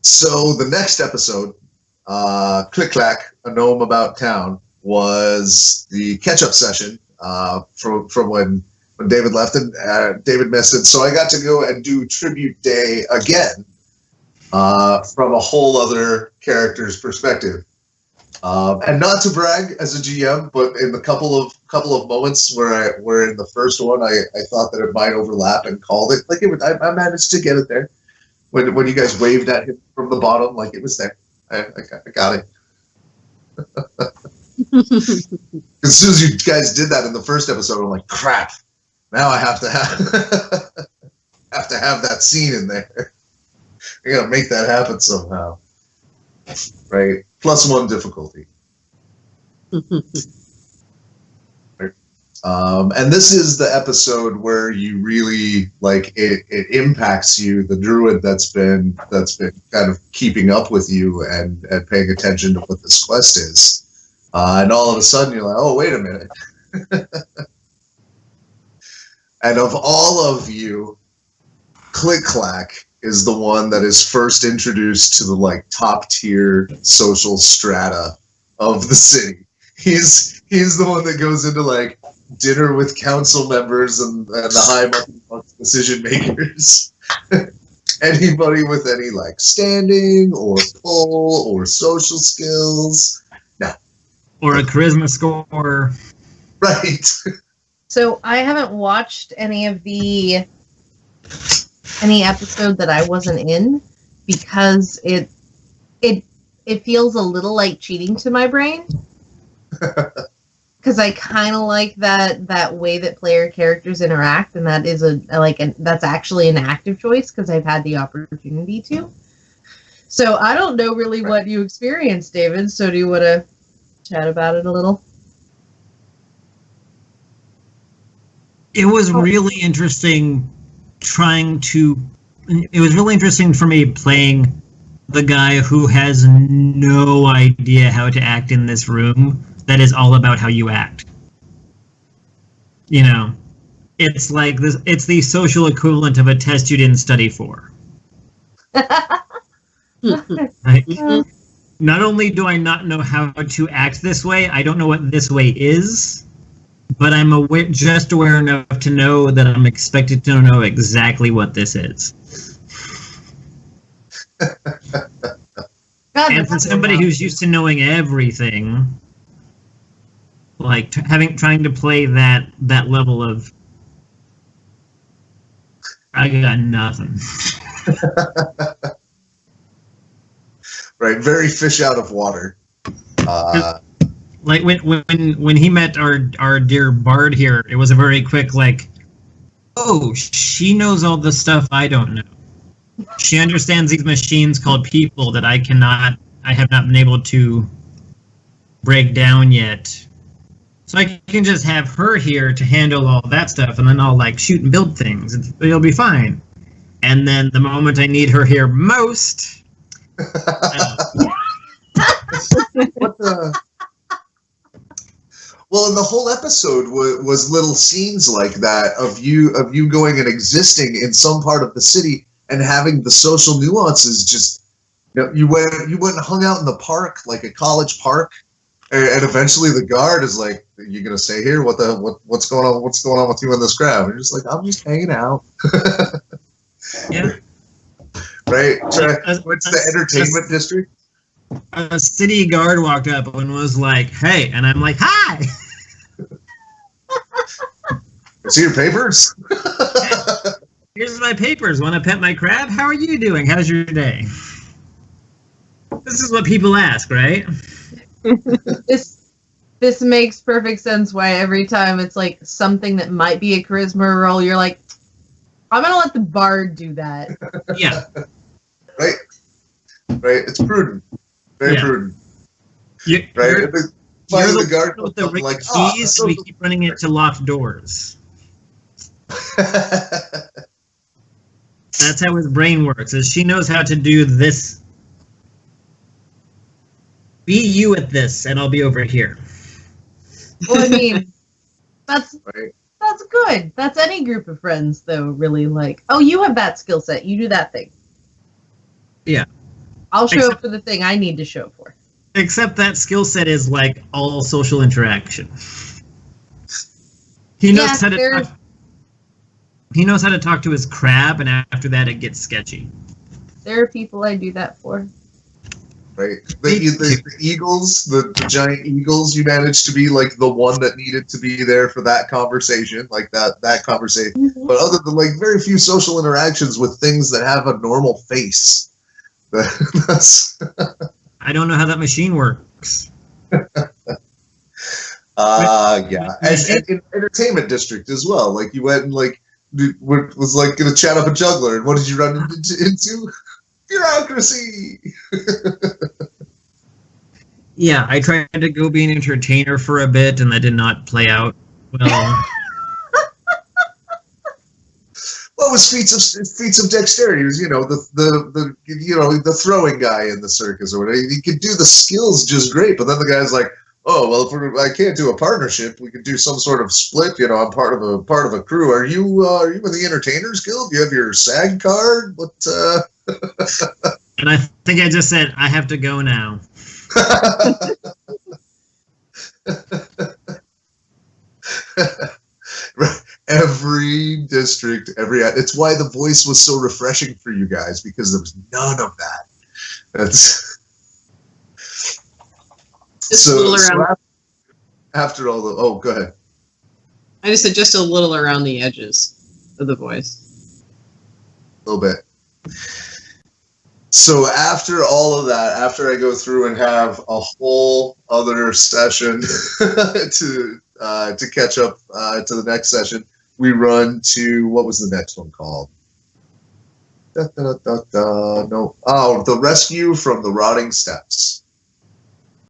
So the next episode, Cliq Claq, a gnome about town, was the catch-up session from when David left and David missed it. So I got to go and do Tribute Day again from a whole other character's perspective. And not to brag as a GM, but in the couple of moments where in the first one I thought that it might overlap and called it, like I managed to get it there. When you guys waved at him from the bottom, like it was there. I got it. As soon as you guys did that in the first episode, I'm like, crap. Now I have to have that scene in there. I gotta make that happen somehow. Right? +1 difficulty. Right. And this is the episode where you really like it impacts you, the druid that's been kind of keeping up with you and paying attention to what this quest is. And all of a sudden you're like, oh, wait a minute. And of all of you, Cliq Claq is the one that is first introduced to the like top tier social strata of the city. He's the one that goes into like dinner with council members and the high decision makers. Anybody with any like standing or pull or social skills. No. Or a charisma score. Right. So I haven't watched any episode that I wasn't in because it feels a little like cheating to my brain. Because I kind of like that way that player characters interact, and that is that's actually an active choice because I've had the opportunity to. So I don't know really what you experienced, David. So do you want to chat about it a little? It was really interesting it was really interesting for me playing the guy who has no idea how to act in this room. That is all about how you act. You know, it's like this. It's the social equivalent of a test you didn't study for. Like, not only do I not know how to act this way, I don't know what this way is, but I'm just aware enough to know that I'm expected to know exactly what this is. And for somebody who's used to knowing everything, like trying to play that level of, I got nothing. Right, very fish out of water. Like when he met our dear bard here, it was a very quick like, oh, she knows all the stuff I don't know. She understands these machines called people that I have not been able to break down yet. So I can just have her here to handle all that stuff, and then I'll like shoot and build things. It'll be fine. And then the moment I need her here most, what the? Well, and the whole episode was little scenes like that of you going and existing in some part of the city and having the social nuances. Just you went and hung out in the park, like a college park, and eventually the guard is like, "Are you gonna stay here? What's going on? What's going on with you in this crowd?" And you're just like, "I'm just hanging out." Yeah. Right. What's the entertainment district? A city guard walked up and was like, "Hey," and I'm like, "Hi." See your papers? Here's my papers. Want to pet my crab? How are you doing? How's your day? This is what people ask, right? This makes perfect sense why every time it's like something that might be a charisma roll, you're like, I'm gonna let the bard do that. Yeah. Right. It's prudent. Very prudent. Right? You're the guard with the ring keys, so we keep running into locked doors. That's how his brain works, is she knows how to do this. Be you at this, and I'll be over here. Well, I mean, that's good. That's any group of friends, though, really like, oh, you have that skill set. You do that thing. Yeah. I'll show up for the thing I need to show for. Except that skill set is like all social interaction. He knows how to talk. He knows how to talk to his crab, and after that, it gets sketchy. There are people I do that for. Right, the eagles, the giant eagles. You managed to be like the one that needed to be there for that conversation, like that conversation. Mm-hmm. But other than like very few social interactions with things that have a normal face. That's I don't know how that machine works. Yeah, and in entertainment district as well. Like you went and like was like gonna chat up a juggler, and what did you run into? Bureaucracy. Yeah, I tried to go be an entertainer for a bit, and that did not play out well. Well, it was feats of dexterity. It was, the throwing guy in the circus or whatever. He could do the skills just great, but then the guy's like, oh well, if I can't do a partnership, we could do some sort of split. I'm part of a crew. Are you with the Entertainers Guild? Do you have your SAG card? What? And I think I just said I have to go now. Every district, it's why the voice was so refreshing for you guys, because there was none of that. That's so after all the go ahead. I just said just a little around the edges of the voice. A little bit. So after all of that, after I go through and have a whole other session to catch up to the next session, we run to, what was the next one called? No. Oh, the rescue from the rotting steps.